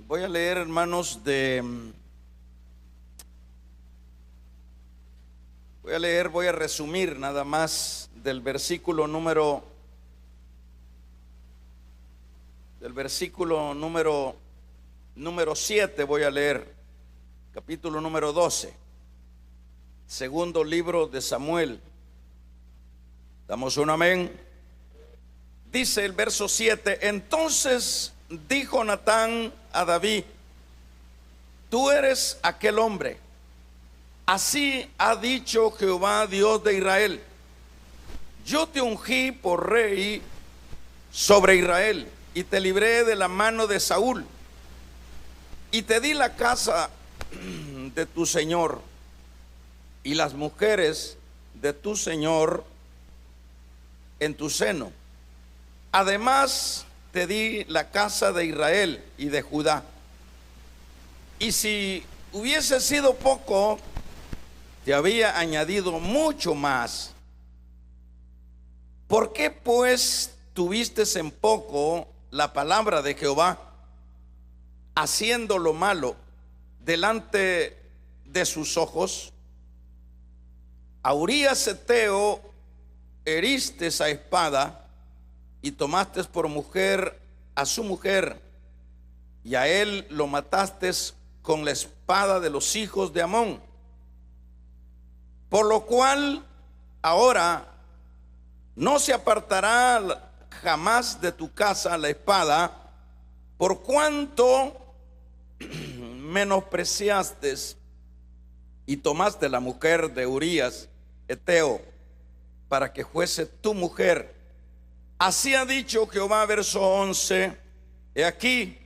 Voy a leer, hermanos, voy a resumir nada más del versículo número 7. Voy a leer capítulo número 12, segundo libro de Samuel. Damos un amén. Dice el verso 7: entonces dijo Natán a David: tú eres aquel hombre. Así ha dicho Jehová, Dios de Israel: yo te ungí por rey sobre Israel y te libré de la mano de Saúl y te di la casa de tu señor y las mujeres de tu señor en tu seno. Además te di la casa de Israel y de Judá. Y si hubiese sido poco, te había añadido mucho más. ¿Por qué pues tuviste en poco la palabra de Jehová, haciendo lo malo delante de sus ojos? A Urías Heteo heriste a espada y tomaste por mujer a su mujer, y a él lo mataste con la espada de los hijos de Amón. Por lo cual ahora no se apartará jamás de tu casa la espada, por cuanto menospreciaste y tomaste la mujer de Urías Heteo para que fuese tu mujer. Así ha dicho Jehová, verso 11: he aquí,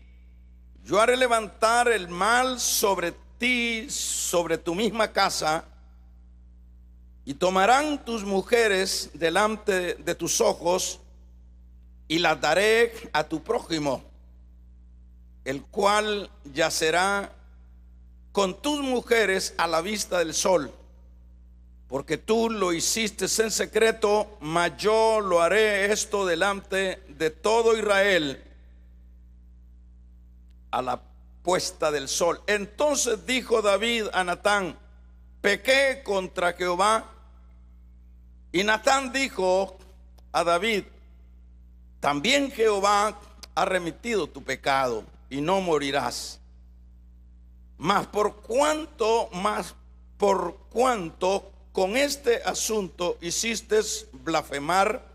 yo haré levantar el mal sobre ti, sobre tu misma casa, y tomarán tus mujeres delante de tus ojos, y las daré a tu prójimo, el cual yacerá con tus mujeres a la vista del sol. Porque tú lo hiciste en secreto, mas yo lo haré esto delante de todo Israel a la puesta del sol. Entonces dijo David a Natán: pequé contra Jehová. Y Natán dijo a David: también Jehová ha remitido tu pecado y no morirás. Mas por cuanto con este asunto hiciste blasfemar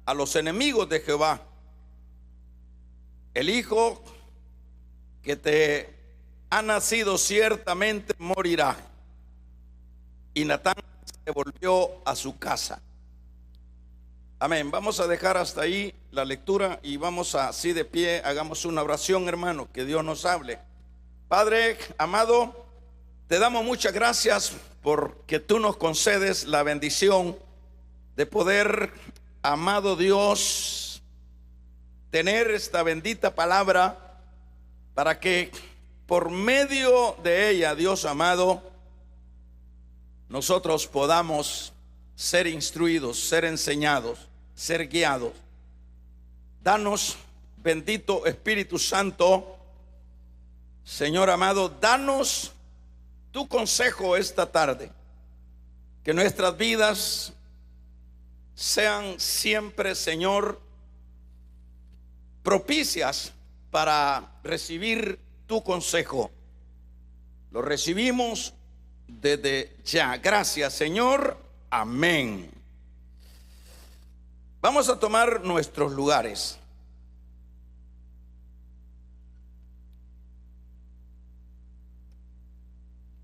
a los enemigos de Jehová, el hijo que te ha nacido ciertamente morirá. Y Natán se volvió a su casa. Amén. Vamos a dejar hasta ahí la lectura y vamos a, así de pie, hagamos una oración, hermano, que Dios nos hable. Padre amado, te damos muchas gracias porque tú nos concedes la bendición de poder, amado Dios, tener esta bendita palabra para que por medio de ella, Dios amado, nosotros podamos ser instruidos, ser enseñados, ser guiados. Danos, bendito Espíritu Santo, Señor amado, danos tu consejo esta tarde. Que nuestras vidas sean siempre, Señor, propicias para recibir tu consejo. Lo recibimos desde ya. Gracias, Señor. Amén. Vamos a tomar nuestros lugares.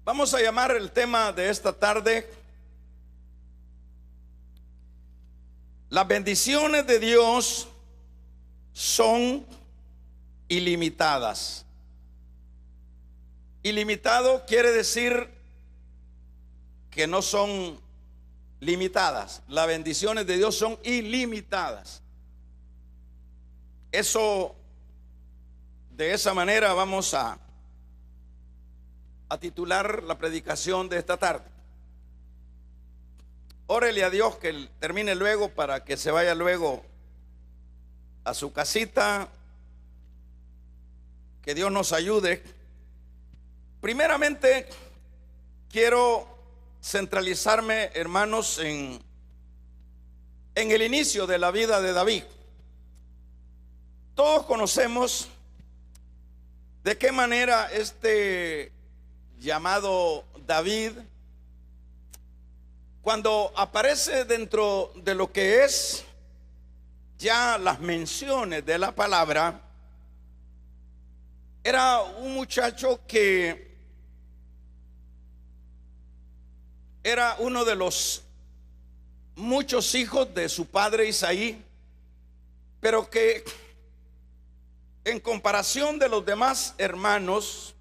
Vamos a llamar el tema de esta tarde: las bendiciones de Dios son ilimitadas. Ilimitado quiere decir que no son limitadas. Las bendiciones de Dios son ilimitadas. Eso, de esa manera vamos a titular la predicación de esta tarde. Órele a Dios que termine luego, para que se vaya luego a su casita, Que Dios nos ayude. Primeramente, quiero centralizarme, hermanos, en el inicio de la vida de David. Todos conocemos de qué manera este llamado David, cuando aparece dentro de lo que es ya las menciones de la palabra, era un muchacho que era uno de los muchos hijos de su padre Isaí, pero que en comparación de los demás hermanos,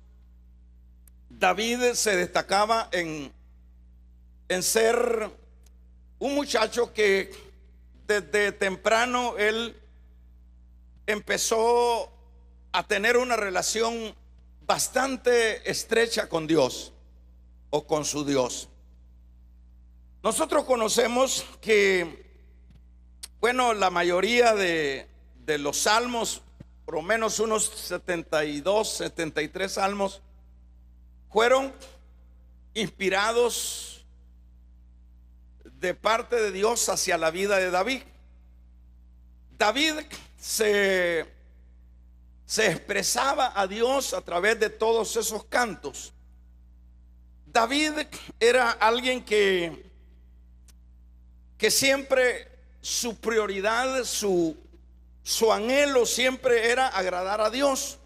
David se destacaba en ser un muchacho que desde temprano él empezó a tener una relación bastante estrecha con Dios o con su Dios. Nosotros conocemos que, bueno, la mayoría de los salmos, por lo menos unos 72, 73 salmos, fueron inspirados de parte de Dios hacia la vida de David. David se expresaba a Dios a través de todos esos cantos. David era alguien que siempre su prioridad, su anhelo siempre era agradar a Dios.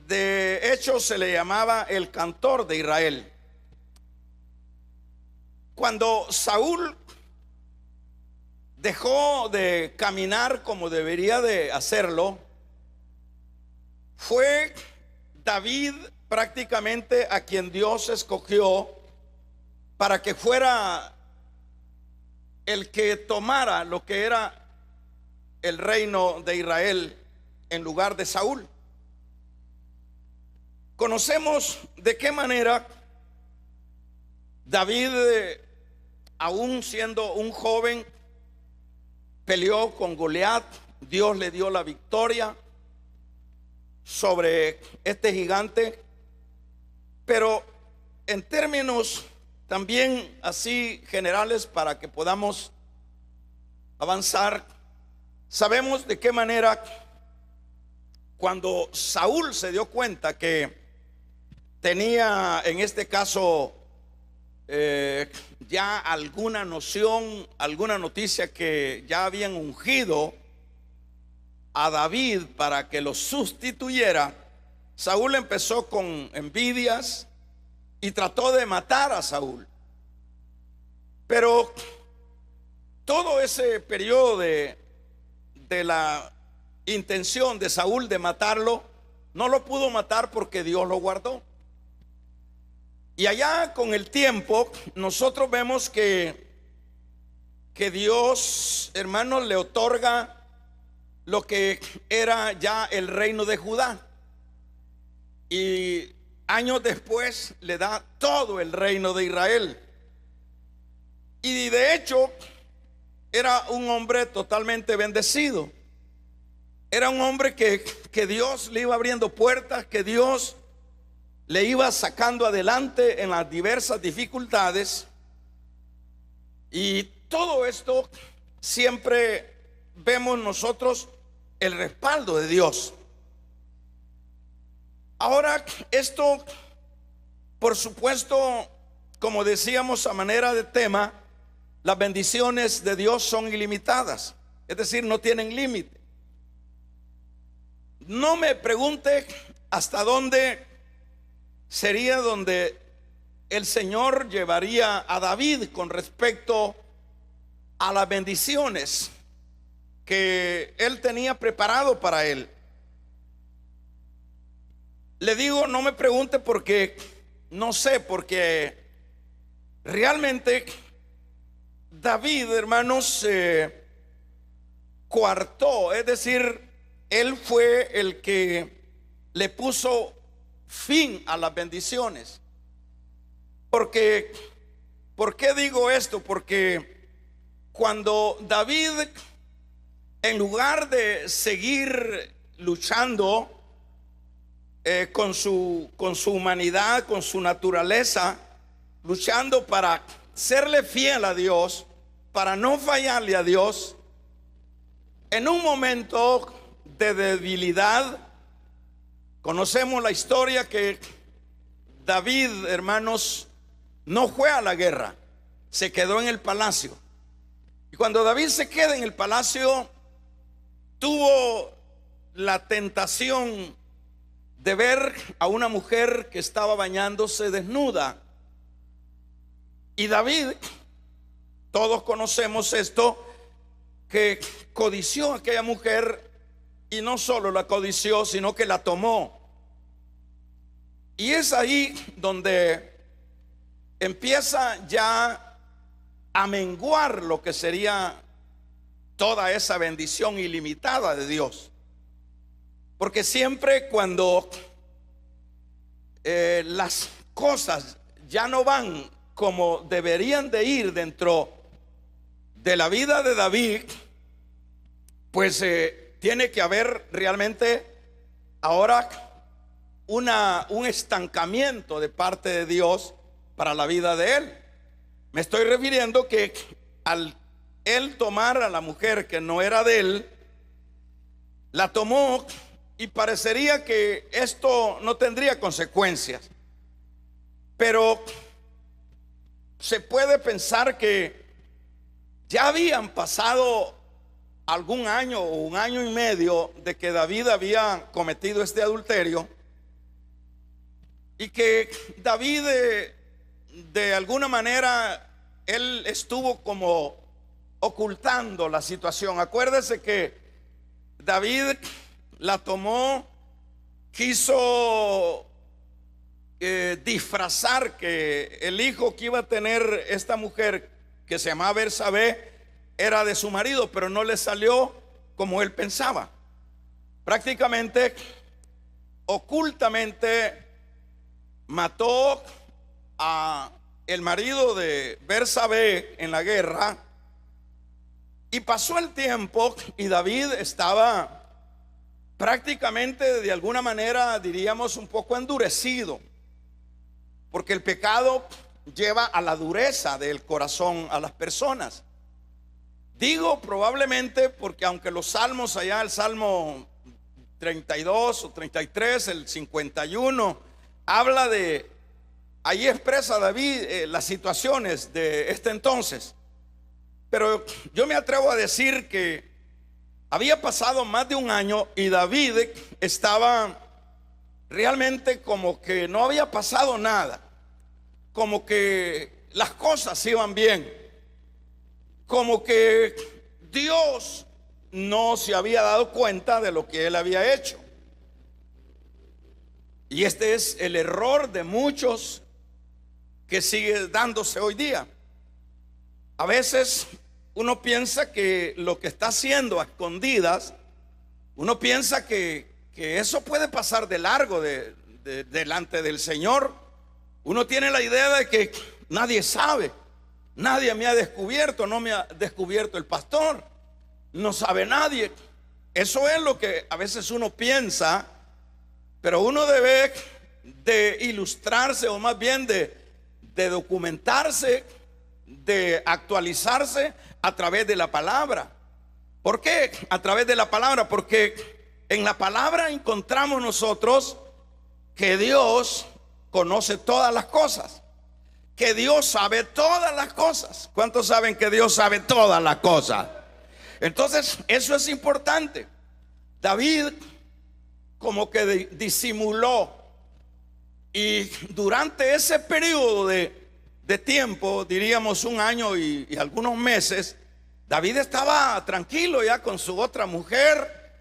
De hecho, se le llamaba el cantor de Israel. Cuando Saúl dejó de caminar como debería de hacerlo, fue David prácticamente a quien Dios escogió para que fuera el que tomara lo que era el reino de Israel en lugar de Saúl. Conocemos de qué manera David, aún siendo un joven, peleó con Goliat. Dios le dio la victoria sobre este gigante. Pero en términos también así generales, para que podamos avanzar, sabemos de qué manera cuando Saúl se dio cuenta que tenía, en este caso, ya alguna noción, alguna noticia que ya habían ungido a David para que lo sustituyera, Saúl empezó con envidias y trató de matar a Saúl. Pero todo ese periodo de la intención de Saúl de matarlo, no lo pudo matar porque Dios lo guardó. Y allá con el tiempo nosotros vemos que Dios, hermanos, le otorga lo que era ya el reino de Judá, y años después le da todo el reino de Israel. Y de hecho era un hombre totalmente bendecido. Era un hombre que Dios le iba abriendo puertas, que Dios le iba sacando adelante en las diversas dificultades. Y todo esto siempre vemos nosotros el respaldo de Dios. Ahora, esto, por supuesto, como decíamos a manera de tema, las bendiciones de Dios son ilimitadas, es decir, no tienen límite. No me pregunte hasta dónde sería donde el Señor llevaría a David con respecto a las bendiciones que él tenía preparado para él. Le digo, no me pregunte porque no sé, porque realmente David, hermanos, coartó, es decir, él fue el que le puso fin a las bendiciones. Porque, ¿por qué digo esto? Porque cuando David, en lugar de seguir luchando con su humanidad, con su naturaleza, luchando para serle fiel a Dios, para no fallarle a Dios. En un momento de debilidad, conocemos la historia que David, hermanos, no fue a la guerra, se quedó en el palacio. Y cuando David se queda en el palacio, tuvo la tentación de ver a una mujer que estaba bañándose desnuda. Y David, todos conocemos esto, que codició a aquella mujer, y no solo la codició, sino que la tomó. Y es ahí donde empieza ya a menguar lo que sería toda esa bendición ilimitada de Dios. Porque siempre cuando las cosas ya no van como deberían de ir dentro de la vida de David, pues tiene que haber realmente ahora un estancamiento de parte de Dios para la vida de él. Me estoy refiriendo que al él tomar a la mujer que no era de él, la tomó, y parecería que esto no tendría consecuencias, pero se puede pensar que ya habían pasado algún año o un año y medio de que David había cometido este adulterio, y que David de alguna manera él estuvo como ocultando la situación. Acuérdese que David la tomó, quiso disfrazar que el hijo que iba a tener esta mujer, que se llamaba Bersabé, era de su marido, pero no le salió como él pensaba. Prácticamente, ocultamente, mató a el marido de Bersabé en la guerra. Y pasó el tiempo y David estaba prácticamente, de alguna manera, diríamos, un poco endurecido, porque el pecado lleva a la dureza del corazón a las personas. Digo probablemente porque aunque los salmos allá, el Salmo 32 o 33, el 51, habla de, ahí expresa David las situaciones de este entonces. Pero yo me atrevo a decir que había pasado más de un año y David estaba realmente como que no había pasado nada, como que las cosas iban bien, como que Dios no se había dado cuenta de lo que él había hecho. Y este es el error de muchos que sigue dándose hoy día. A veces uno piensa que lo que está haciendo a escondidas, uno piensa que eso puede pasar de largo delante del Señor. Uno tiene la idea de que nadie sabe, nadie me ha descubierto, no me ha descubierto el pastor, no sabe nadie. Eso es lo que a veces uno piensa, pero uno debe de ilustrarse, o más bien de documentarse, de actualizarse a través de la palabra. ¿Por qué? A través de la palabra, porque en la palabra encontramos nosotros que Dios conoce todas las cosas, que Dios sabe todas las cosas. ¿Cuántos saben que Dios sabe todas las cosas? Entonces eso es importante. David como que disimuló, y durante ese periodo de tiempo, diríamos un año y algunos meses, David estaba tranquilo ya con su otra mujer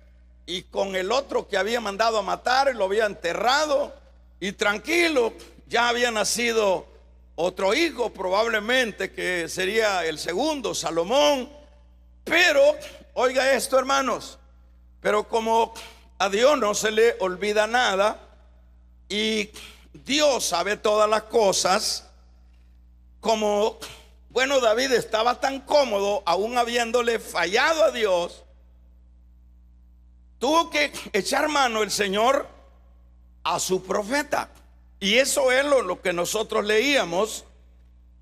y con el otro que había mandado a matar, lo había enterrado, y tranquilo, ya había nacido otro hijo, probablemente que sería el segundo, Salomón. Pero oiga esto, hermanos, pero como a Dios no se le olvida nada y Dios sabe todas las cosas, como bueno, David estaba tan cómodo, aún habiéndole fallado a Dios, tuvo que echar mano el Señor a su profeta. Y eso es lo que nosotros leíamos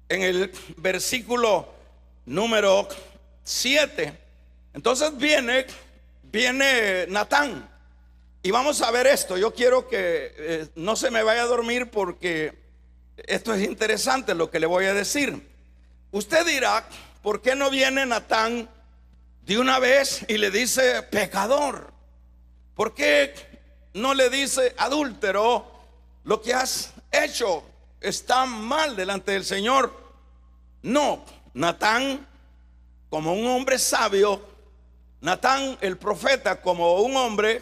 en el versículo número 7. Entonces viene Natán. Y vamos a ver esto. Yo quiero que no se me vaya a dormir, porque esto es interesante lo que le voy a decir. Usted dirá, ¿por qué no viene Natán de una vez y le dice pecador? ¿Por qué no le dice adúltero? Lo que has hecho está mal delante del Señor. No, Natán, como un hombre sabio, Natán el profeta, como un hombre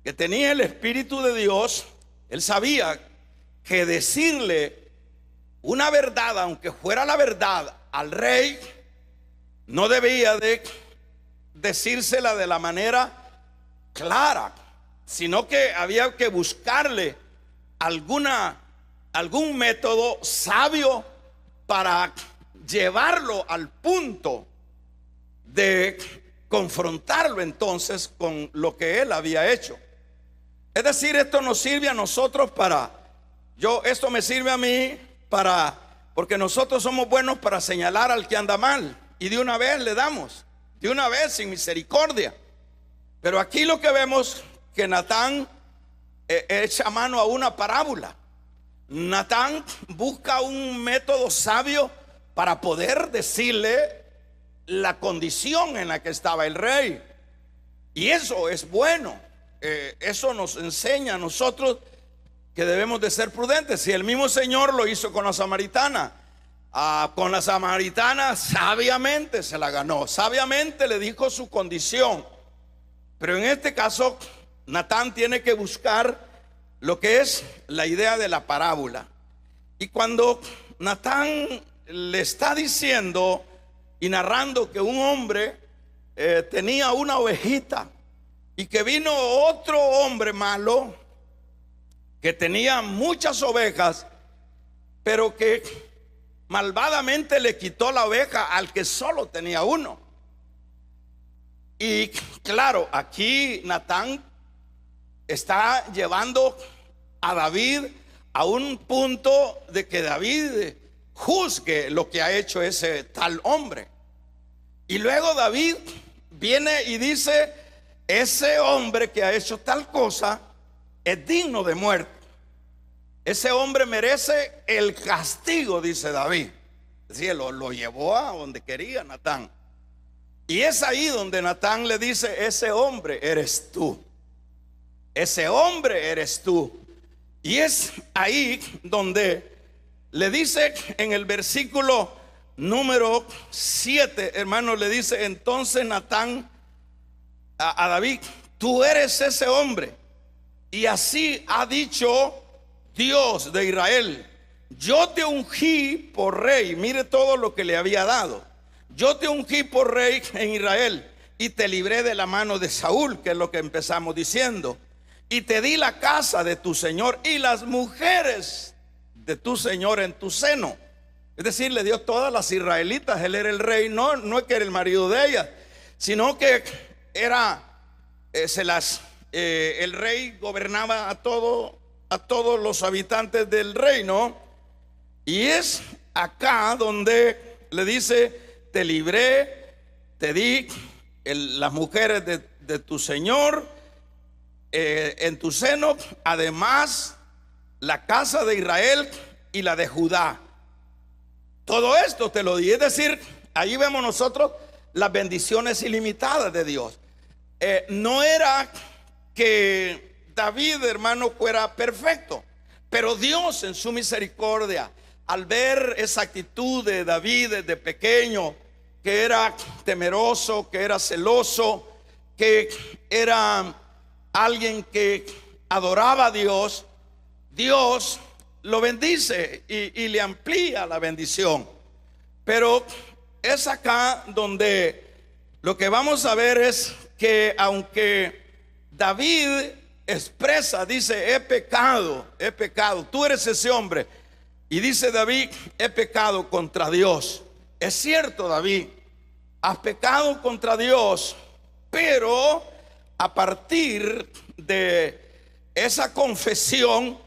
que tenía el Espíritu de Dios, él sabía que decirle una verdad, aunque fuera la verdad, al rey, no debía de decírsela de la manera clara, sino que había que buscarle algún método sabio para llevarlo al punto de confrontarlo entonces con lo que él había hecho. Es decir, esto nos sirve a nosotros esto me sirve a mí porque nosotros somos buenos para señalar al que anda mal, y de una vez le damos, de una vez, sin misericordia. Pero aquí lo que vemos, que Natán echa mano a una parábola. Natán busca un método sabio para poder decirle la condición en la que estaba el rey. Y eso es bueno. Eso nos enseña a nosotros que debemos de ser prudentes. Si el mismo Señor lo hizo con la samaritana, sabiamente se la ganó, sabiamente le dijo su condición. Pero en este caso, Natán tiene que buscar lo que es la idea de la parábola. Y cuando Natán le está diciendo y narrando que un hombre tenía una ovejita, y que vino otro hombre malo que tenía muchas ovejas, pero que malvadamente le quitó la oveja al que solo tenía uno. Y claro, aquí Natán está llevando a David a un punto de que David juzgue lo que ha hecho ese tal hombre. Y luego David viene y dice: ese hombre que ha hecho tal cosa es digno de muerte. Ese hombre merece el castigo, dice David. Es decir, lo llevó a donde quería Natán. Y es ahí donde Natán le dice: ese hombre eres tú. Ese hombre eres tú. Y es ahí donde le dice en el versículo número 7, hermano, le dice entonces Natán a David: tú eres ese hombre. Y así ha dicho Dios de Israel: yo te ungí por rey. Mire todo lo que le había dado. Yo te ungí por rey en Israel y te libré de la mano de Saúl, que es lo que empezamos diciendo, y te di la casa de tu señor y las mujeres de tu señor en tu seno. Es decir, le dio todas las israelitas. Él era el rey, no es que era el marido de ellas, sino que era el rey gobernaba a todos los habitantes del reino. Y es acá donde le dice: te libré, te di las mujeres de tu señor en tu seno, además la casa de Israel y la de Judá. Todo esto te lo di. Es decir, ahí vemos nosotros las bendiciones ilimitadas de Dios. No era que David, hermano, fuera perfecto, pero Dios en su misericordia, al ver esa actitud de David desde pequeño, que era temeroso, que era celoso, que era alguien que adoraba a Dios, Dios lo bendice y le amplía la bendición. Pero es acá donde lo que vamos a ver es que aunque David expresa, dice: he pecado, tú eres ese hombre. Y dice David: he pecado contra Dios. Es cierto, David, has pecado contra Dios, pero a partir de esa confesión,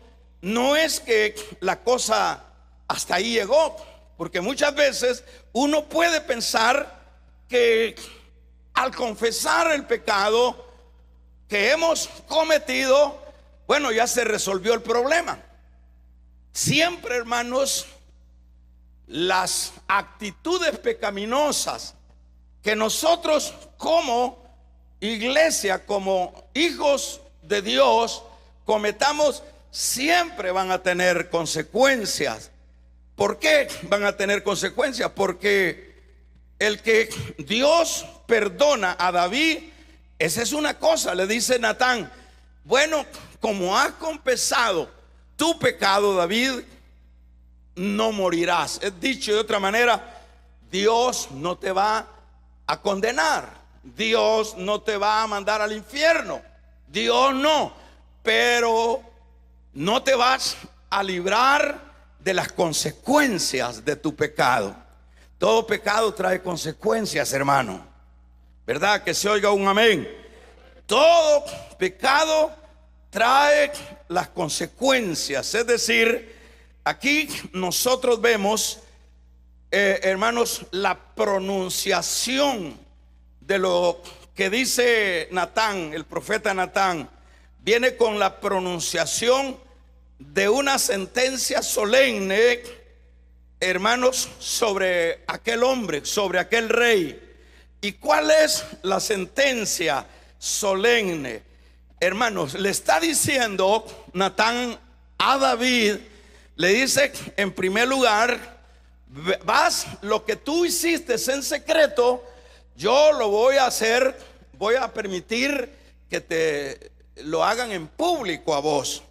no es que la cosa hasta ahí llegó, porque muchas veces uno puede pensar que al confesar el pecado que hemos cometido, bueno, ya se resolvió el problema. Siempre, hermanos, las actitudes pecaminosas que nosotros como iglesia, como hijos de Dios, cometamos, siempre van a tener consecuencias. ¿Por qué van a tener consecuencias? Porque el que Dios perdona a David, esa es una cosa. Le dice Natán: bueno, como has confesado tu pecado, David, no morirás. Es dicho de otra manera, Dios no te va a condenar, Dios no te va a mandar al infierno, Dios no, pero no te vas a librar de las consecuencias de tu pecado. Todo pecado trae consecuencias, hermano. ¿Verdad? Que se oiga un amén. Todo pecado trae las consecuencias. Es decir, aquí nosotros vemos, hermanos, la pronunciación de lo que dice Natán, el profeta Natán. Viene con la pronunciación de una sentencia solemne, hermanos, sobre aquel hombre, sobre aquel rey. ¿Y cuál es la sentencia solemne? Hermanos, le está diciendo Natán a David, le dice en primer lugar: vas, lo que tú hiciste en secreto, yo lo voy a hacer, voy a permitir que te lo hagan en público a vos.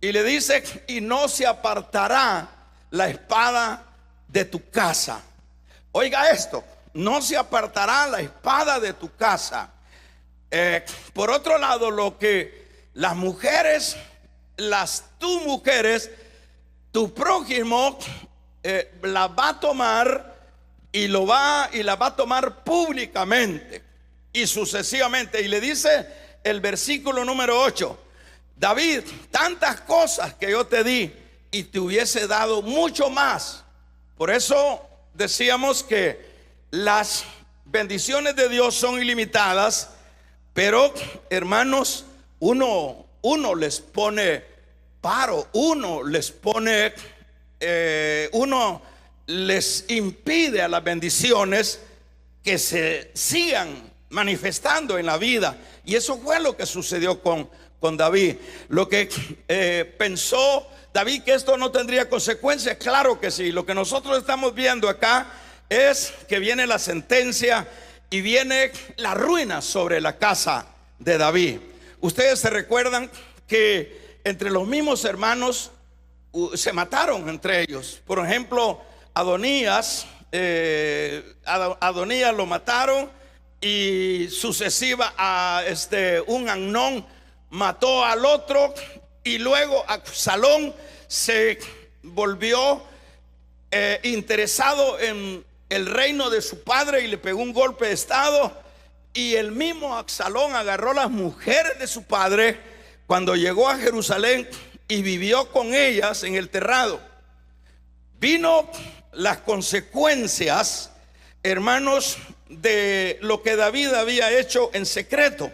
Y le dice: y no se apartará la espada de tu casa. Oiga esto: no se apartará la espada de tu casa. Por otro lado, lo que las mujeres, tus mujeres, tu prójimo la va a tomar y la va a tomar públicamente y sucesivamente. Y le dice el versículo número 8: David, tantas cosas que yo te di y te hubiese dado mucho más. Por eso decíamos que las bendiciones de Dios son ilimitadas, pero, hermanos, uno les pone paro, uno les impide a las bendiciones que se sigan manifestando en la vida. Y eso fue lo que sucedió con David. Lo que pensó David, que esto no tendría consecuencias, claro que sí. Lo que nosotros estamos viendo acá es que viene la sentencia y viene la ruina sobre la casa de David. Ustedes se recuerdan que entre los mismos hermanos se mataron entre ellos. Por ejemplo, Adonías lo mataron, y sucesiva a un Amnón mató al otro, y luego Absalón se volvió interesado en el reino de su padre y le pegó un golpe de estado. Y el mismo Absalón agarró las mujeres de su padre cuando llegó a Jerusalén y vivió con ellas en el terrado. Vino las consecuencias, hermanos, de lo que David había hecho en secreto.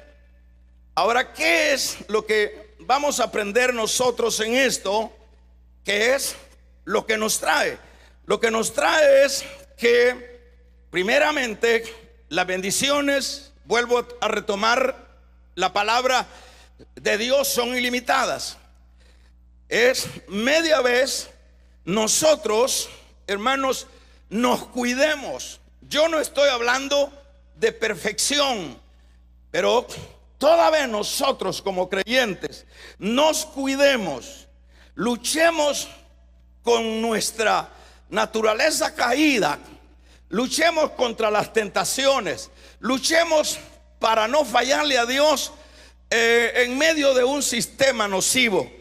Ahora, ¿qué es lo que vamos a aprender nosotros en esto? ¿Qué es lo que nos trae? Lo que nos trae es que, primeramente, las bendiciones, vuelvo a retomar la palabra de Dios, son ilimitadas. Es media vez nosotros, hermanos, nos cuidemos. Yo no estoy hablando de perfección, pero toda vez nosotros como creyentes nos cuidemos, luchemos con nuestra naturaleza caída, luchemos contra las tentaciones, luchemos para no fallarle a Dios en medio de un sistema nocivo.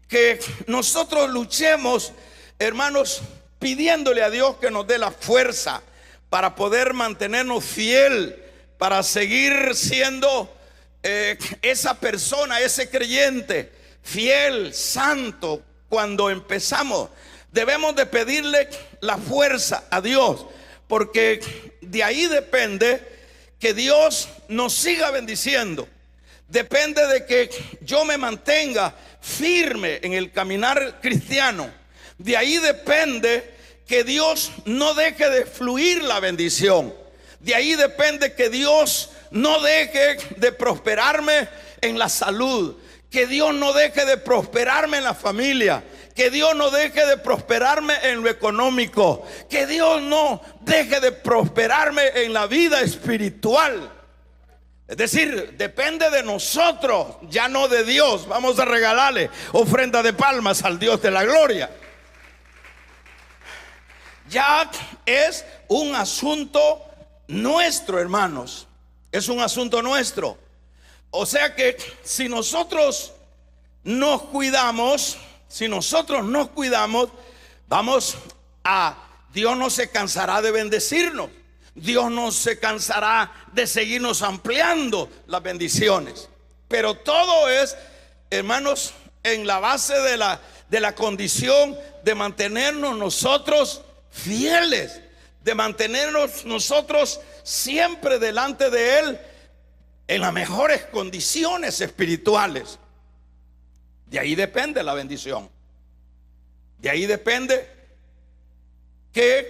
Que nosotros luchemos, hermanos, pidiéndole a Dios que nos dé la fuerza para poder mantenernos fiel, para seguir siendo esa persona, ese creyente fiel, santo, cuando empezamos, debemos de pedirle la fuerza a Dios, porque de ahí depende que Dios nos siga bendiciendo. Depende de que yo me mantenga firme en el caminar cristiano. De ahí depende que Dios no deje de fluir la bendición. De ahí depende que Dios no deje de prosperarme en la salud, que Dios no deje de prosperarme en la familia, que Dios no deje de prosperarme en lo económico, que Dios no deje de prosperarme en la vida espiritual. Es decir, depende de nosotros, ya no de Dios. Vamos a regalarle ofrenda de palmas al Dios de la gloria. Ya es un asunto nuestro, hermanos. Es un asunto nuestro. O sea que si nosotros nos cuidamos, Dios no se cansará de bendecirnos. Dios no se cansará de seguirnos ampliando las bendiciones. Pero todo es, hermanos, en la base de la condición de mantenernos nosotros fieles, de mantenernos nosotros siempre delante de Él en las mejores condiciones espirituales. De ahí depende la bendición. De ahí depende que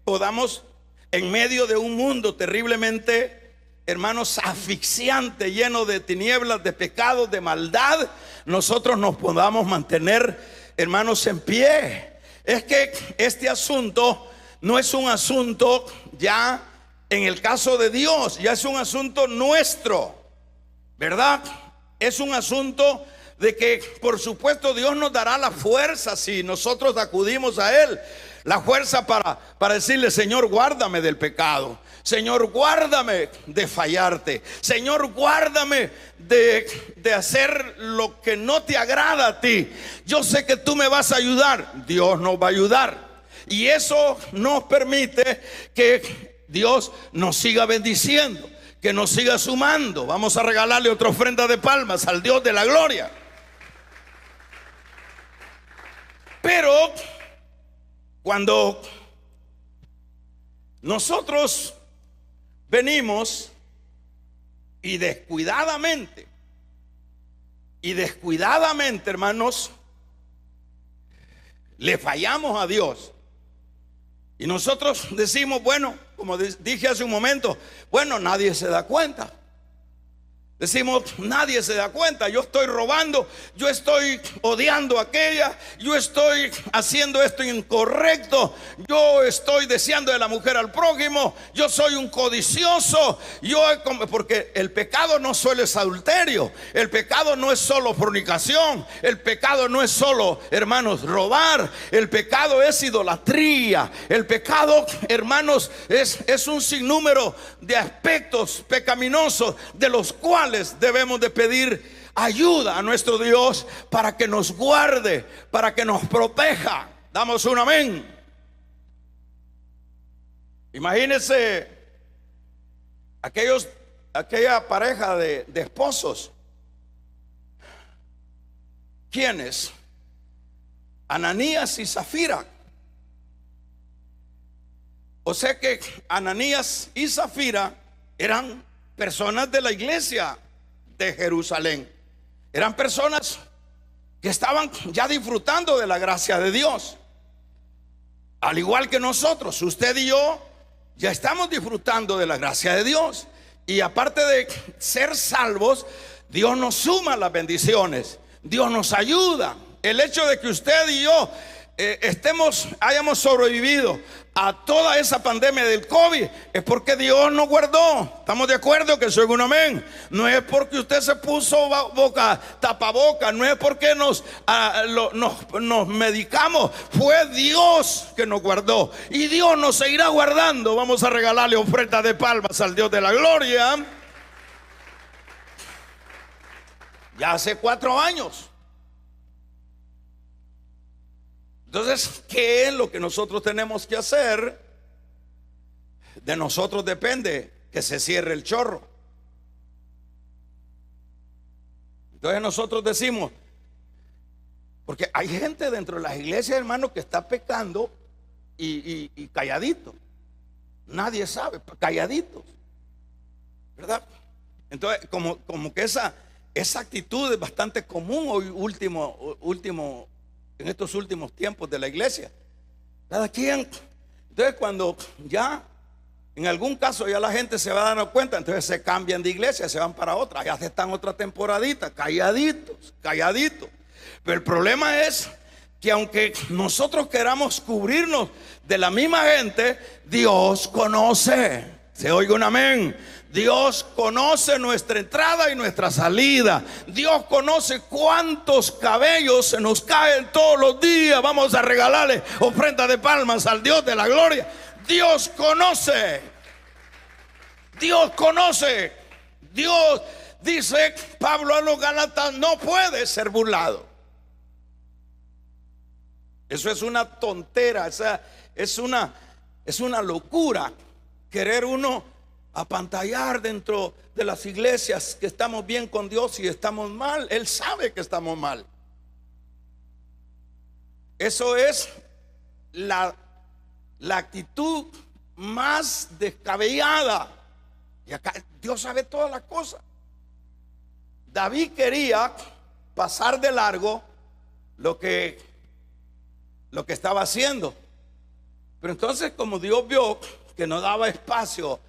podamos, en medio de un mundo terriblemente, hermanos, asfixiante, lleno de tinieblas, de pecados, de maldad, nosotros nos podamos mantener, hermanos, en pie. Es que este asunto no es un asunto ya en el caso de Dios, ya es un asunto nuestro, ¿verdad? Es un asunto de que, por supuesto, Dios nos dará la fuerza si nosotros acudimos a Él. La fuerza para decirle: Señor, guárdame del pecado. Señor, guárdame de fallarte. Señor, guárdame de hacer lo que no te agrada a ti. Yo sé que tú me vas a ayudar. Dios nos va a ayudar. Y eso nos permite que Dios nos siga bendiciendo, que nos siga sumando. Vamos a regalarle otra ofrenda de palmas al Dios de la gloria. Pero cuando nosotros venimos y descuidadamente, hermanos, le fallamos a Dios, y nosotros decimos, bueno, como dije hace un momento, bueno, nadie se da cuenta. Decimos, nadie se da cuenta. Yo estoy robando, yo estoy odiando a aquella, yo estoy haciendo esto incorrecto, yo estoy deseando de la mujer al prójimo, yo soy un codicioso, porque el pecado no solo es adulterio, el pecado no es solo fornicación, el pecado no es solo, hermanos, robar, el pecado es idolatría, el pecado, hermanos, es un sinnúmero de aspectos pecaminosos de los cuales debemos de pedir ayuda a nuestro Dios para que nos guarde, para que nos proteja. Damos un amén. Imagínense aquella pareja de esposos. ¿Quiénes? Ananías y Zafira. O sea que Ananías y Zafira eran personas de la iglesia de Jerusalén. Eran personas que estaban ya disfrutando de la gracia de Dios, al igual que nosotros. Usted y yo ya estamos disfrutando de la gracia de Dios, y aparte de ser salvos, Dios nos suma las bendiciones, Dios nos ayuda. El hecho de que usted y yo hayamos sobrevivido a toda esa pandemia del COVID es porque Dios nos guardó. ¿Estamos de acuerdo? Que soy un amén. No es porque usted se puso tapabocas, no es porque nos medicamos. Fue Dios que nos guardó, y Dios nos seguirá guardando. Vamos a regalarle ofrenda de palmas al Dios de la gloria. Ya hace 4 años. Entonces, ¿qué es lo que nosotros tenemos que hacer? De nosotros depende que se cierre el chorro. Entonces nosotros decimos, porque hay gente dentro de las iglesias, hermano, que está pecando y calladito. Nadie sabe, calladitos, ¿verdad? Entonces, como que esa actitud es bastante común hoy en estos últimos tiempos de la iglesia. Cada quien. Entonces, cuando ya en algún caso ya la gente se va dando cuenta, entonces se cambian de iglesia, se van para otra, ya están otra temporadita, calladitos. Pero el problema es que aunque nosotros queramos cubrirnos de la misma gente, Dios conoce. Se oiga un amén. Dios conoce nuestra entrada y nuestra salida. Dios conoce cuántos cabellos se nos caen todos los días. Vamos a regalarle ofrenda de palmas al Dios de la gloria. Dios conoce. Dios conoce. Dios, dice Pablo a los Gálatas, no puede ser burlado. Eso es una tontera, es una locura querer uno apantallar dentro de las iglesias que estamos bien con Dios y estamos mal. Él sabe que estamos mal. Eso es la actitud más descabellada. Y acá Dios sabe todas las cosas. David quería pasar de largo lo que estaba haciendo. Pero entonces, como Dios vio que no daba espacio,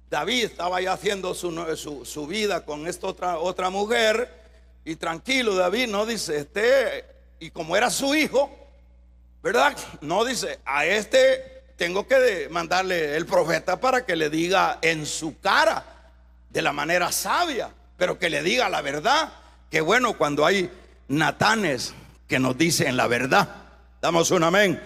David estaba ya haciendo su vida con esta otra mujer. Y tranquilo, David no dice, y como era su hijo, ¿verdad? No dice, a tengo que mandarle el profeta para que le diga en su cara, de la manera sabia, pero que le diga la verdad. Qué bueno cuando hay Natanes que nos dicen la verdad. Damos un amén.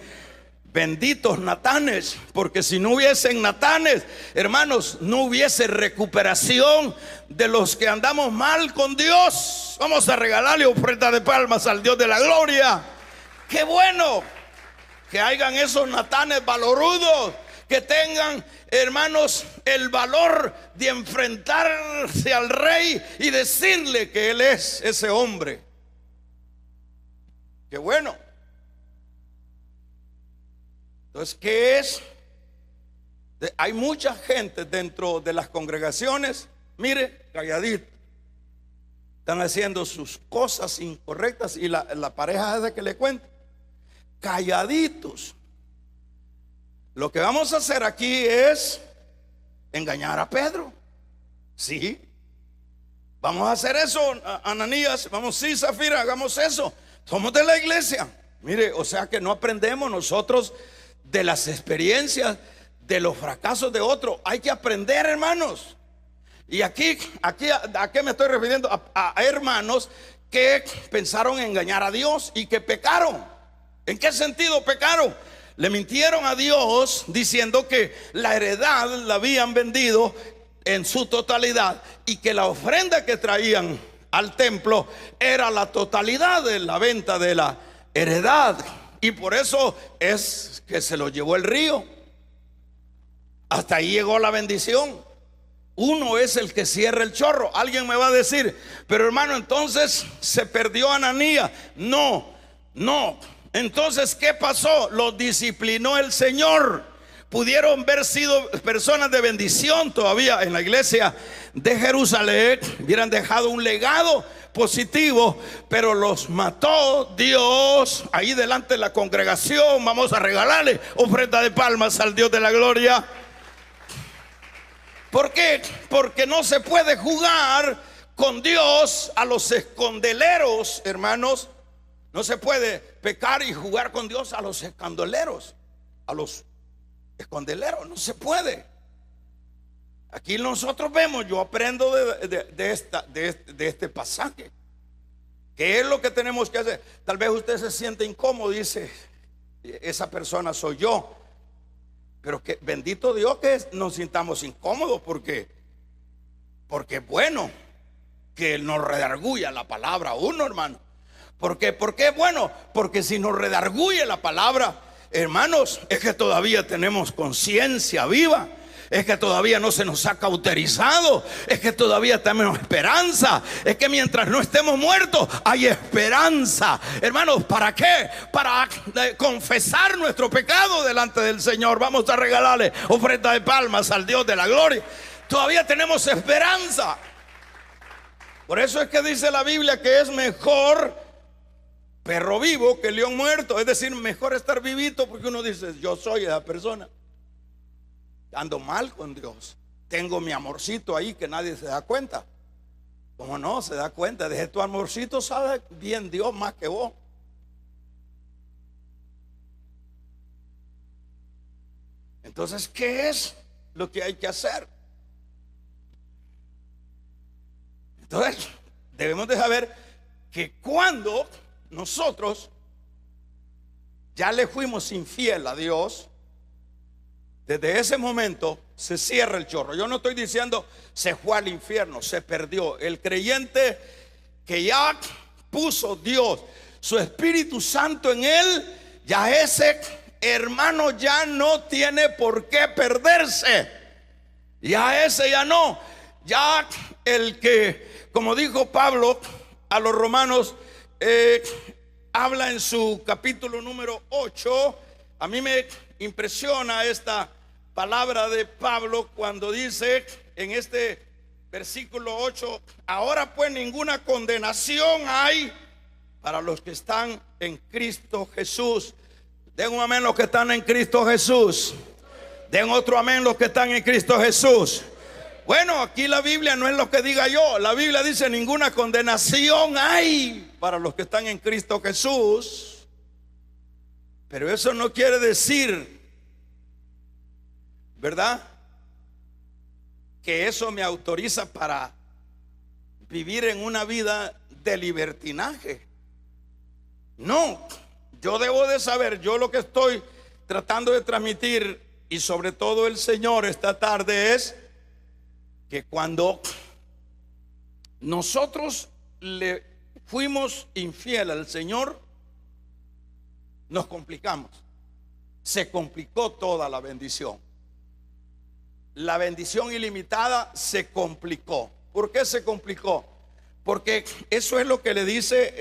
Benditos Natanes, porque si no hubiesen Natanes, hermanos, no hubiese recuperación de los que andamos mal con Dios. Vamos a regalarle ofrenda de palmas al Dios de la gloria. Qué bueno que hayan esos Natanes valorudos, que tengan, hermanos, el valor de enfrentarse al rey y decirle que él es ese hombre. Qué bueno. Entonces, ¿qué es? Hay mucha gente dentro de las congregaciones, mire, calladito, están haciendo sus cosas incorrectas y la pareja es de que le cuente, calladitos. Lo que vamos a hacer aquí es engañar a Pedro. Sí, vamos a hacer eso, Ananías. Vamos, sí, Zafira, hagamos eso. Somos de la iglesia. Mire, o sea que no aprendemos nosotros de las experiencias, de los fracasos de otros. Hay que aprender, hermanos. Y aquí ¿a qué me estoy refiriendo? A hermanos que pensaron engañar a Dios y que pecaron. ¿En qué sentido pecaron? Le mintieron a Dios diciendo que la heredad la habían vendido en su totalidad y que la ofrenda que traían al templo era la totalidad de la venta de la heredad. Y por eso es que se lo llevó el río. Hasta ahí llegó la bendición. Uno es el que cierra el chorro. Alguien me va a decir, pero hermano, entonces se perdió Ananías. No. Entonces, ¿qué pasó? Los disciplinó el Señor. Pudieron haber sido personas de bendición todavía en la iglesia de Jerusalén. Hubieran dejado un legado positivo, pero los mató Dios ahí delante de la congregación. Vamos a regalarle ofrenda de palmas al Dios de la gloria. ¿Por qué? Porque no se puede jugar con Dios a los escondeleros, hermanos. No se puede pecar y jugar con Dios a los escandaleros, a los escondeleros. No se puede. Aquí nosotros vemos, yo aprendo de este pasaje. ¿Qué es lo que tenemos que hacer? Tal vez usted se siente incómodo, dice, esa persona soy yo. Pero que bendito Dios que nos sintamos incómodos, porque es bueno que nos redarguya la palabra a uno, hermano. ¿Por qué es bueno? Porque si nos redarguye la palabra, hermanos, es que todavía tenemos conciencia viva. Es que todavía no se nos ha cauterizado. Es que todavía tenemos esperanza. Es que mientras no estemos muertos hay esperanza. Hermanos, ¿para qué? Para confesar nuestro pecado delante del Señor. Vamos a regalarle ofrenda de palmas al Dios de la gloria. Todavía tenemos esperanza. Por eso es que dice la Biblia que es mejor perro vivo que león muerto. Es decir, mejor estar vivito, porque uno dice, yo soy esa persona. Ando mal con Dios. Tengo mi amorcito ahí que nadie se da cuenta. ¿Cómo no? Se da cuenta. Deje tu amorcito, sabe bien Dios más que vos. Entonces, ¿qué es lo que hay que hacer? Entonces, debemos de saber que cuando nosotros ya le fuimos infiel a Dios, desde ese momento se cierra el chorro. Yo no estoy diciendo se fue al infierno, se perdió. El creyente que ya puso Dios su Espíritu Santo en él, ya ese hermano ya no tiene por qué perderse. Ya ese ya no. Ya el que, como dijo Pablo a los romanos, habla en su capítulo número 8. A mí me impresiona esta palabra de Pablo cuando dice en este versículo 8: ahora pues ninguna condenación hay para los que están en Cristo Jesús. Den un amén los que están en Cristo Jesús. Den otro amén los que están en Cristo Jesús. Bueno, aquí la Biblia no es lo que diga yo. La Biblia dice ninguna condenación hay para los que están en Cristo Jesús. Pero eso no quiere decir, ¿verdad?, que eso me autoriza para vivir en una vida de libertinaje. No, yo debo de saber, yo lo que estoy tratando de transmitir, y sobre todo el Señor esta tarde, es que cuando nosotros le fuimos infiel al Señor, nos complicamos. Se complicó toda la bendición. La bendición ilimitada se complicó. ¿Por qué se complicó? Porque eso es lo que le dice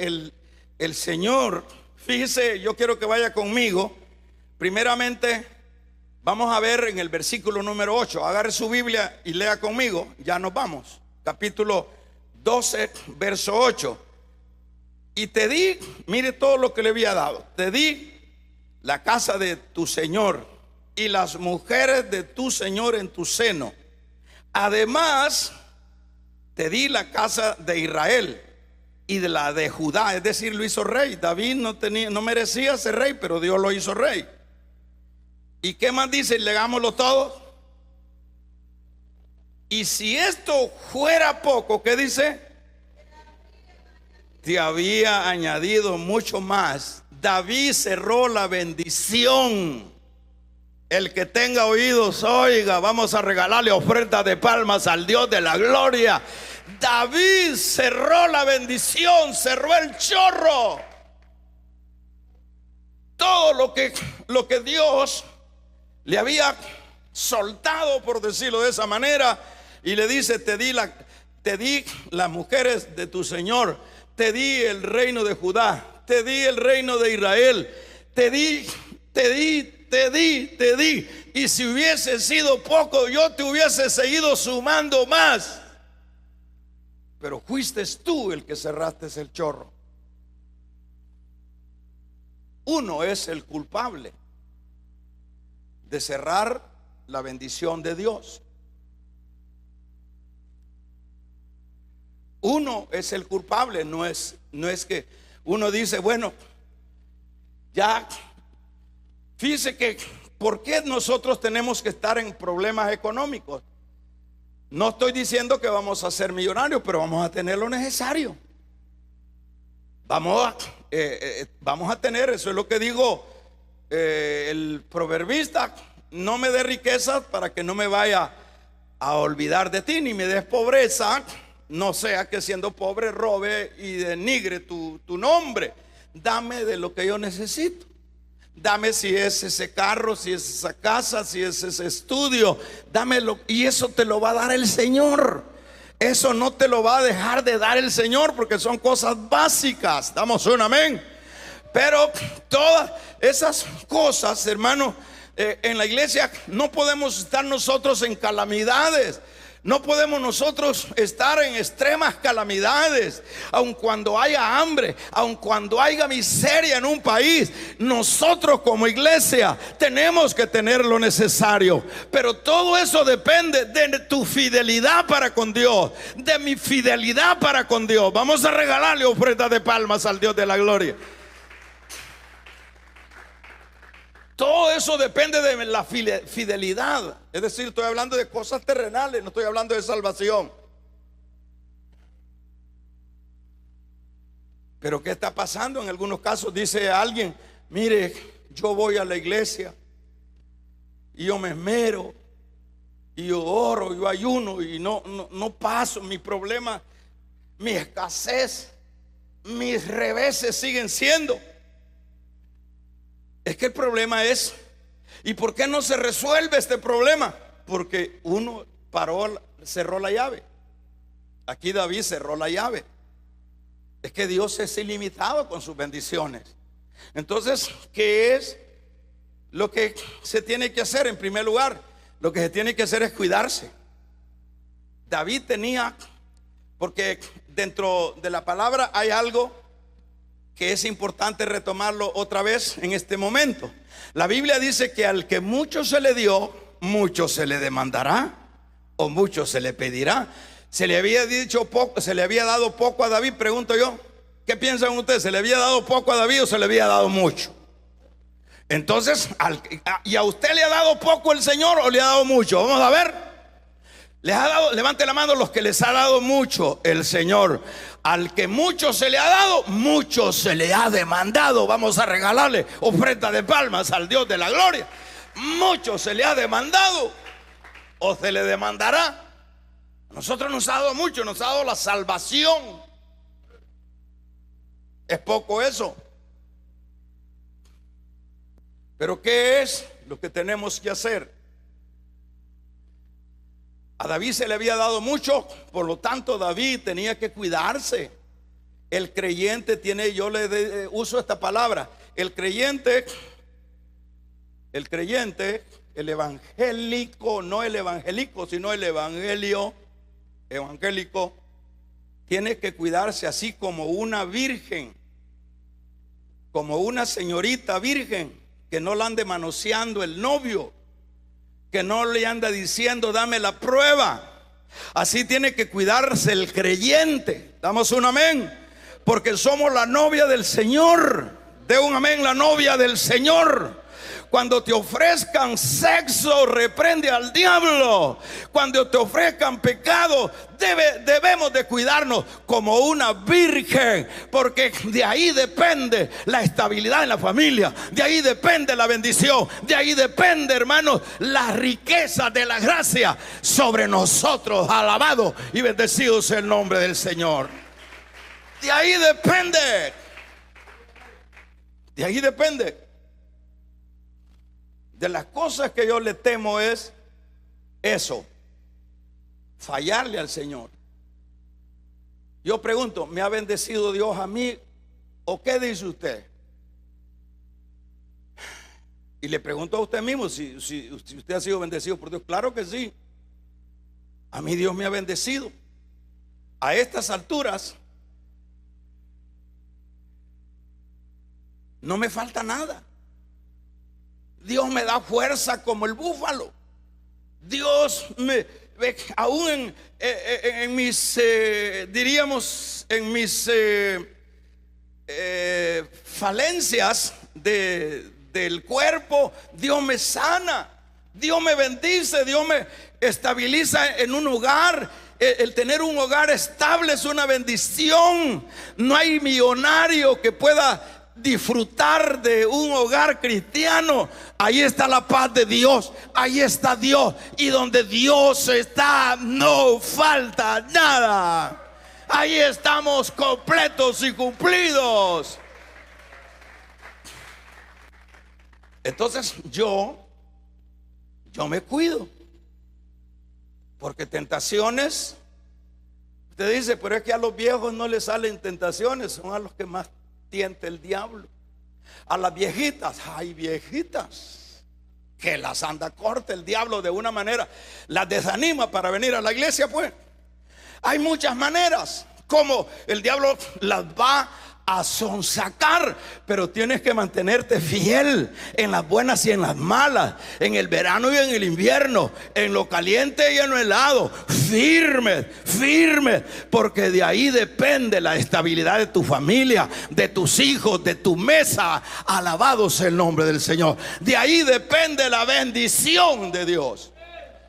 el Señor. Fíjese, yo quiero que vaya conmigo. Primeramente, vamos a ver en el versículo número 8. Agarre su Biblia y lea conmigo. Ya nos vamos. Capítulo 12, verso 8. Y te di, mire todo lo que le había dado. Te di la casa de tu Señor y las mujeres de tu Señor en tu seno. Además, te di la casa de Israel y de la de Judá. Es decir, lo hizo rey. David no merecía ser rey, pero Dios lo hizo rey. ¿Y qué más dice? Legámoslo todo. Y si esto fuera poco, ¿qué dice? Te había añadido mucho más. David cerró la bendición. El que tenga oídos oiga. Vamos a regalarle ofrenda de palmas al Dios de la gloria. David cerró la bendición, cerró el chorro. Todo lo que Dios le había soltado, por decirlo de esa manera, y le dice: te di las mujeres de tu Señor, te di el reino de Judá, te di el reino de Israel, te di. Y si hubiese sido poco, yo te hubiese seguido sumando más. Pero fuiste tú el que cerraste el chorro. Uno es el culpable de cerrar la bendición de Dios. Uno es el culpable. No es que uno dice, bueno, ya. Fíjese que ¿por qué nosotros tenemos que estar en problemas económicos? No estoy diciendo que vamos a ser millonarios, pero vamos a tener lo necesario. Vamos a tener, eso es lo que digo el proverbista: no me dé riquezas para que no me vaya a olvidar de ti, ni me des pobreza, no sea que siendo pobre robe y denigre tu nombre. Dame de lo que yo necesito. Dame si es ese carro, si es esa casa, si es ese estudio, dámelo. Y eso te lo va a dar el Señor. Eso no te lo va a dejar de dar el Señor, porque son cosas básicas. Damos un amén. Pero todas esas cosas, hermano, en la iglesia no podemos estar nosotros en calamidades. No podemos nosotros estar en extremas calamidades, aun cuando haya hambre, aun cuando haya miseria en un país. Nosotros como iglesia tenemos que tener lo necesario. Pero todo eso depende de tu fidelidad para con Dios, de mi fidelidad para con Dios. Vamos a regalarle ofrendas de palmas al Dios de la gloria. Todo eso depende de la fidelidad. Es decir, estoy hablando de cosas terrenales, no estoy hablando de salvación. Pero ¿qué está pasando? En algunos casos dice alguien: mire, yo voy a la iglesia y yo me esmero y yo oro, yo ayuno y no paso. Mi problema, mi escasez, mis reveses siguen siendo. Es que el problema es, ¿y por qué no se resuelve este problema? Porque uno cerró la llave. Aquí David cerró la llave. Es que Dios es ilimitado con sus bendiciones. Entonces, ¿qué es lo que se tiene que hacer? En primer lugar, lo que se tiene que hacer es cuidarse. David tenía, porque dentro de la palabra hay algo que es importante retomarlo otra vez en este momento. La Biblia dice que al que mucho se le dio, mucho se le demandará, o mucho se le pedirá. Se le había dicho poco, se le había dado poco a David. Pregunto yo, ¿qué piensan ustedes? ¿Se le había dado poco a David o se le había dado mucho? Entonces, ¿y a usted le ha dado poco el Señor o le ha dado mucho? Vamos a ver. Les ha dado, levante la mano los que les ha dado mucho el Señor. Al que mucho se le ha dado, mucho se le ha demandado. Vamos a regalarle ofrenda de palmas al Dios de la gloria. Mucho se le ha demandado o se le demandará. A nosotros nos ha dado mucho, nos ha dado la salvación. Es poco eso. Pero ¿qué es lo que tenemos que hacer? A David se le había dado mucho, por lo tanto David tenía que cuidarse. El creyente tiene, yo le uso esta palabra, el creyente, el evangélico, no el evangélico, sino el evangélico, tiene que cuidarse así como una virgen, como una señorita virgen, que no la ande manoseando el novio, que no le anda diciendo dame la prueba. Así tiene que cuidarse el creyente. Damos un amén, porque somos la novia del Señor. De un amén, la novia del Señor. Cuando te ofrezcan sexo, reprende al diablo. Cuando te ofrezcan pecado, debemos de cuidarnos como una virgen, porque de ahí depende la estabilidad en la familia, de ahí depende la bendición, de ahí depende, hermanos, la riqueza de la gracia sobre nosotros. Alabado y bendecido sea el nombre del Señor. De ahí depende. De ahí depende. De las cosas que yo le temo es eso, fallarle al Señor. Yo pregunto, ¿me ha bendecido Dios a mí o qué dice usted? Y le pregunto a usted mismo si usted ha sido bendecido por Dios. Claro que sí. A mí Dios me ha bendecido. A estas alturas no me falta nada. Dios me da fuerza como el búfalo. Dios me, aún en mis, diríamos, en mis falencias del cuerpo, Dios me sana, Dios me bendice, Dios me estabiliza en un hogar. El tener un hogar estable es una bendición. No hay millonario que pueda disfrutar de un hogar cristiano. Ahí está la paz de Dios, ahí está Dios, y donde Dios está no falta nada. Ahí estamos completos y cumplidos. Entonces yo me cuido, porque tentaciones, usted dice, pero es que a los viejos no les salen tentaciones, son a los que más tienta el diablo. A las viejitas, hay viejitas que las anda corta el diablo de una manera, las desanima para venir a la iglesia. Pues hay muchas maneras como el diablo las va a sonsacar, pero tienes que mantenerte fiel en las buenas y en las malas, en el verano y en el invierno, en lo caliente y en lo helado, firme, firme, porque de ahí depende la estabilidad de tu familia, de tus hijos, de tu mesa. Alabado sea el nombre del Señor. De ahí depende la bendición de Dios,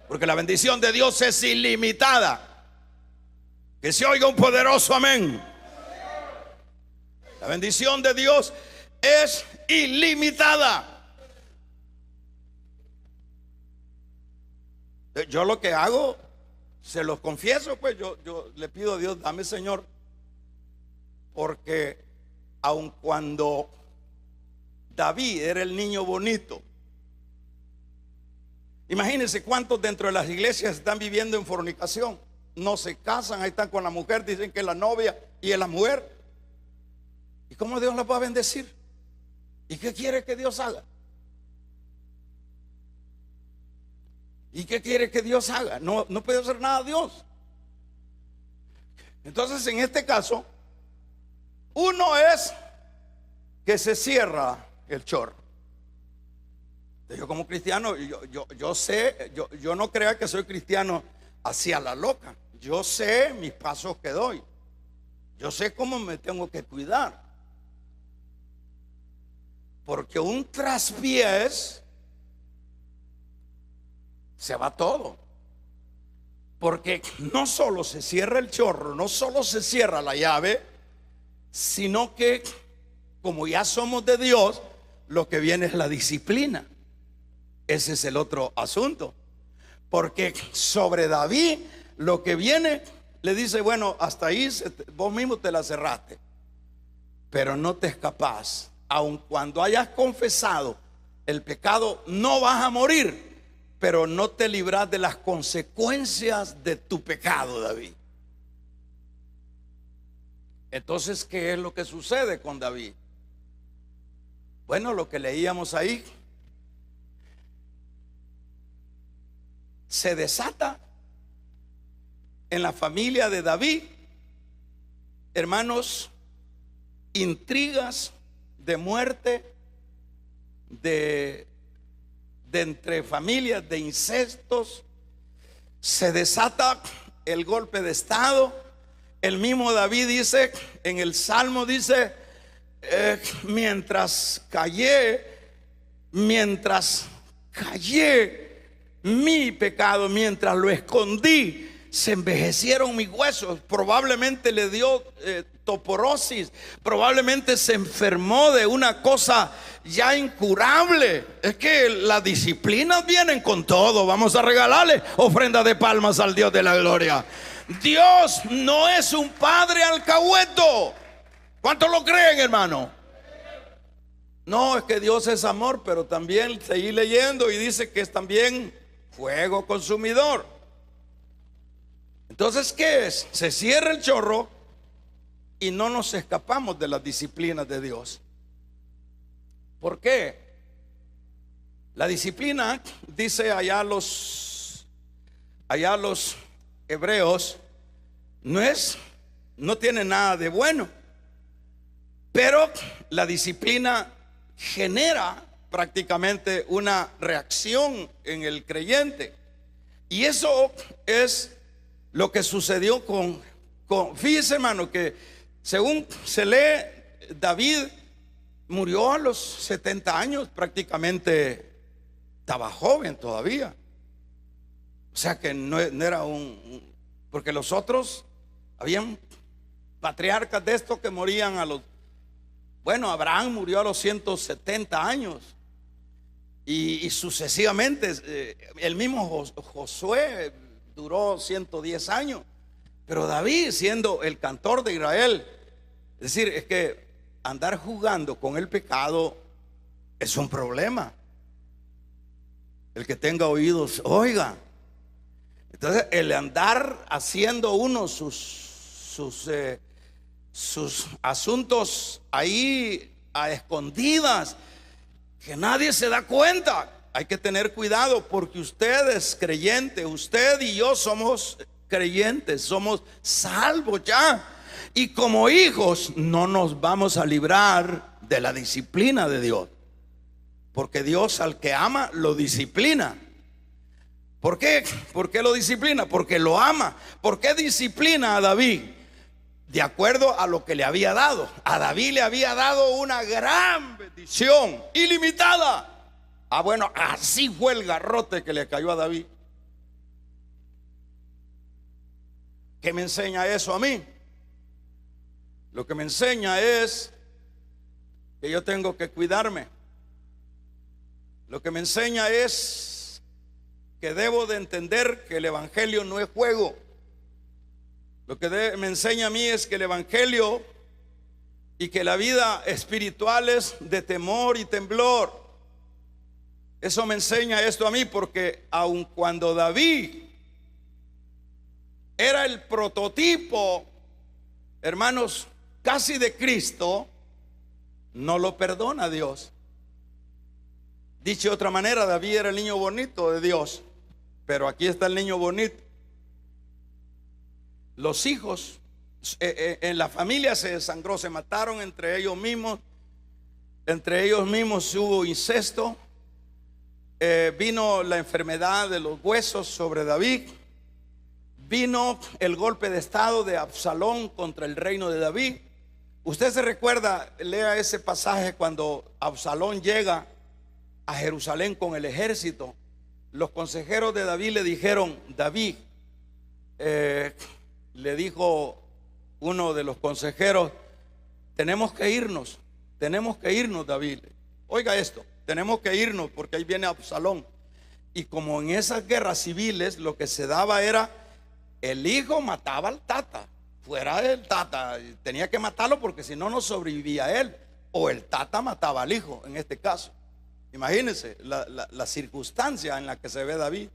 porque la bendición de Dios es ilimitada. Que se oiga un poderoso amén. La bendición de Dios es ilimitada. Yo lo que hago, se los confieso, pues yo le pido a Dios, dame, Señor, porque aun cuando David era el niño bonito, imagínense cuántos dentro de las iglesias están viviendo en fornicación, no se casan, ahí están con la mujer, dicen que es la novia y es la mujer. ¿Y cómo Dios las va a bendecir? ¿Y qué quiere que Dios haga? ¿Y qué quiere que Dios haga? No puede hacer nada Dios. Entonces, en este caso, uno es que se cierra el chorro. Yo como cristiano, yo sé, yo no crea que soy cristiano hacia la loca. Yo sé mis pasos que doy. Yo sé cómo me tengo que cuidar. Porque un traspiés se va todo. Porque no solo se cierra el chorro, no solo se cierra la llave, sino que como ya somos de Dios, lo que viene es la disciplina. Ese es el otro asunto. Porque sobre David lo que viene, le dice, bueno, hasta ahí vos mismo te la cerraste, pero no te escapás. Aun cuando hayas confesado el pecado, no vas a morir, pero no te libras de las consecuencias de tu pecado, David. Entonces, ¿qué es lo que sucede con David? Bueno, lo que leíamos ahí, se desata en la familia de David, hermanos, intrigas de muerte, de entre familias, de incestos. Se desata el golpe de estado. El mismo David dice en el Salmo, dice, mientras callé mi pecado, mientras lo escondí, se envejecieron mis huesos. Probablemente le dio toporosis, probablemente se enfermó de una cosa ya incurable. Es que las disciplinas vienen con todo. Vamos a regalarle ofrenda de palmas al Dios de la gloria. Dios no es un padre alcahueto. ¿Cuántos lo creen, hermano? No, es que Dios es amor, pero también seguí leyendo y dice que es también fuego consumidor. Entonces, ¿qué es? Se cierra el chorro y no nos escapamos de las disciplinas de Dios. ¿Por qué? La disciplina, dice allá los hebreos, no tiene nada de bueno, pero la disciplina genera prácticamente una reacción en el creyente. Y eso es lo que sucedió con fíjese, hermano, que según se lee, David murió a los 70 años, prácticamente estaba joven todavía. O sea que no era porque los otros, habían patriarcas de estos que morían bueno, Abraham murió a los 170 años y sucesivamente. El mismo Josué duró 110 años. Pero David, siendo el cantor de Israel, es decir, es que andar jugando con el pecado es un problema. El que tenga oídos, oiga. Entonces, el andar haciendo uno sus asuntos ahí a escondidas, que nadie se da cuenta. Hay que tener cuidado, porque usted es creyente, usted y yo somos creyentes, somos salvos ya. Y como hijos no nos vamos a librar de la disciplina de Dios, porque Dios al que ama lo disciplina. ¿Por qué? ¿Por qué lo disciplina? Porque lo ama. ¿Por qué disciplina a David? De acuerdo a lo que le había dado. A David le había dado una gran bendición ilimitada. Ah, bueno, así fue el garrote que le cayó a David. ¿Qué me enseña eso a mí? Lo que me enseña es que yo tengo que cuidarme. Lo que me enseña es que debo de entender que el evangelio no es juego. Lo que me enseña a mí es que el evangelio y que la vida espiritual es de temor y temblor. Eso me enseña esto a mí, porque aun cuando David era el prototipo, hermanos, casi de Cristo, no lo perdona Dios. Dicho de otra manera, David era el niño bonito de Dios, pero aquí está el niño bonito. Los hijos en la familia se desangró, se mataron entre ellos mismos hubo incesto, vino la enfermedad de los huesos sobre David, vino el golpe de estado de Absalón contra el reino de David. Usted se recuerda, lea ese pasaje cuando Absalón llega a Jerusalén con el ejército. Los consejeros de David le dijeron, David, le dijo uno de los consejeros, tenemos que irnos, David. Oiga esto, tenemos que irnos porque ahí viene Absalón. Y como en esas guerras civiles lo que se daba era, el hijo mataba al tata, fuera del tata, tenía que matarlo porque si no, no sobrevivía él, o el tata mataba al hijo, en este caso. Imagínense la circunstancia en la que se ve David.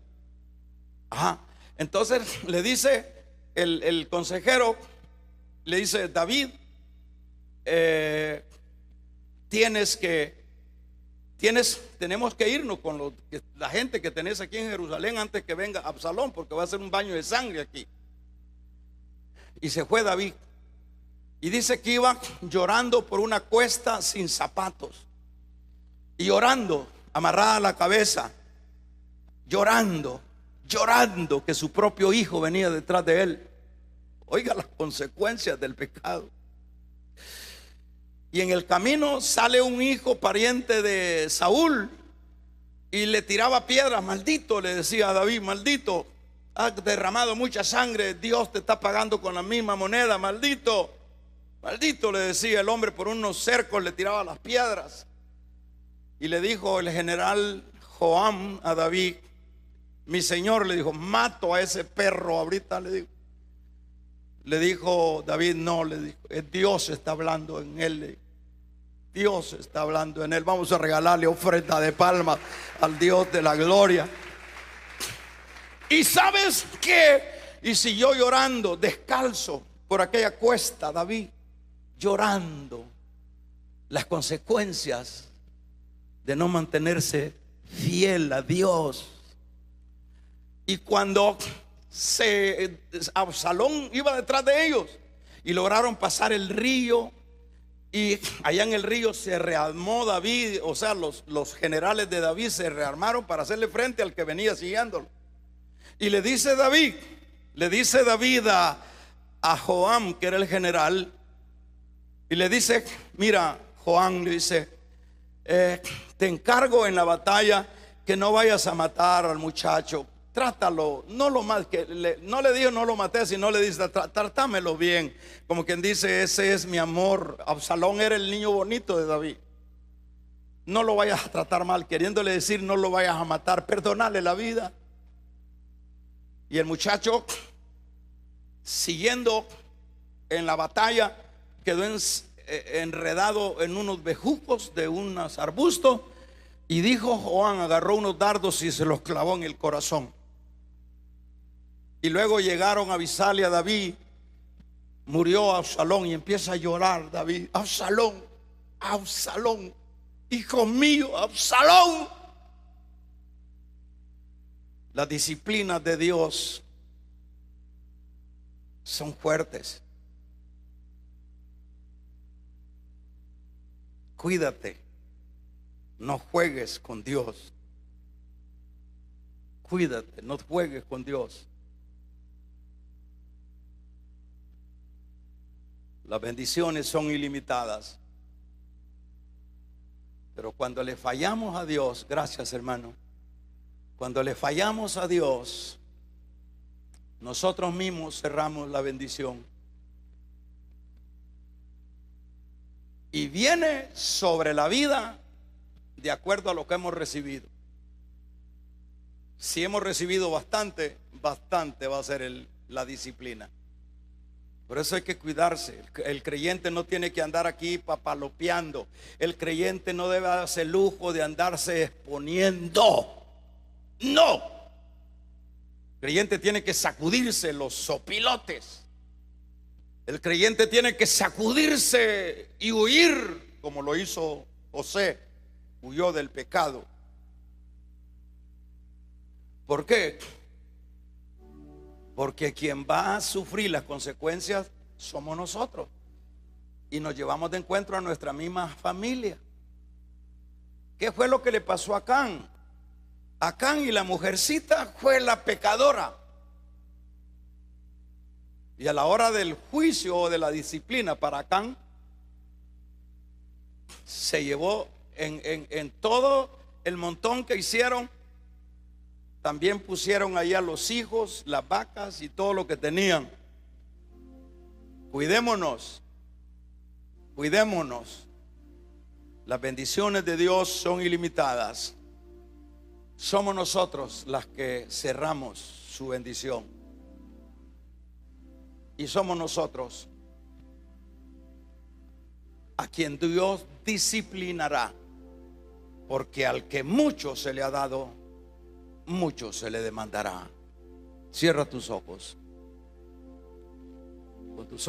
Ajá. Entonces le dice el consejero, le dice, David, tenemos que irnos con la gente que tenés aquí en Jerusalén antes que venga Absalón, porque va a ser un baño de sangre aquí. Y se fue David, y dice que iba llorando por una cuesta sin zapatos, y llorando, amarrada a la cabeza, llorando que su propio hijo venía detrás de él. Oiga las consecuencias del pecado. Y en el camino sale un hijo pariente de Saúl y le tiraba piedras. Maldito, le decía a David, maldito, has derramado mucha sangre, Dios te está pagando con la misma moneda, maldito. Maldito, le decía el hombre, por unos cercos le tiraba las piedras. Y le dijo el general Joam a David, mi señor, le dijo, mato a ese perro ahorita, le dijo. Le dijo David, no, le dijo, Dios está hablando en él. Dios está hablando en él. Vamos a regalarle ofrenda de palmas al Dios de la gloria. Y sabes qué, y siguió llorando descalzo por aquella cuesta, David, llorando las consecuencias de no mantenerse fiel a Dios. Y cuando Absalón iba detrás de ellos y lograron pasar el río, y allá en el río se rearmó David, o sea, los generales de David se rearmaron para hacerle frente al que venía siguiéndolo. Y le dice David a Joam, que era el general, y le dice, mira, Joam, le dice, te encargo en la batalla que no vayas a matar al muchacho. Trátalo, no lo mal, no le dijo no lo maté, sino le dice trátamelo bien, como quien dice, ese es mi amor. Absalón era el niño bonito de David. No lo vayas a tratar mal, queriéndole decir no lo vayas a matar, perdonale la vida. Y el muchacho, siguiendo en la batalla, quedó enredado en unos bejucos de unos arbustos, Y dijo Joán, agarró unos dardos y se los clavó en el corazón. Y luego llegaron a avisarle a David. Murió Absalón y empieza a llorar David. Absalón, Absalón, hijo mío, Absalón. Las disciplinas de Dios son fuertes. Cuídate, no juegues con Dios. Cuídate, no juegues con Dios. Las bendiciones son ilimitadas, pero cuando le fallamos a Dios, gracias hermano, cuando le fallamos a Dios, nosotros mismos cerramos la bendición y viene sobre la vida de acuerdo a lo que hemos recibido. Si hemos recibido bastante, bastante va a ser la disciplina. Por eso hay que cuidarse. El creyente no tiene que andar aquí papalopeando. El creyente no debe darse el lujo de andarse exponiendo. No. El creyente tiene que sacudirse los sopilotes. El creyente tiene que sacudirse y huir, como lo hizo José. Huyó del pecado. ¿Por qué? Porque quien va a sufrir las consecuencias somos nosotros. Y nos llevamos de encuentro a nuestra misma familia. ¿Qué fue lo que le pasó a Acán? Acán y la mujercita fue la pecadora. Y a la hora del juicio o de la disciplina para Acán, se llevó en todo el montón que hicieron. También pusieron ahí a los hijos, las vacas y todo lo que tenían. Cuidémonos, cuidémonos. Las bendiciones de Dios son ilimitadas. Somos nosotros las que cerramos su bendición. Y somos nosotros a quien Dios disciplinará. Porque al que mucho se le ha dado, mucho se le demandará. Cierra tus ojos. Con tus ojos.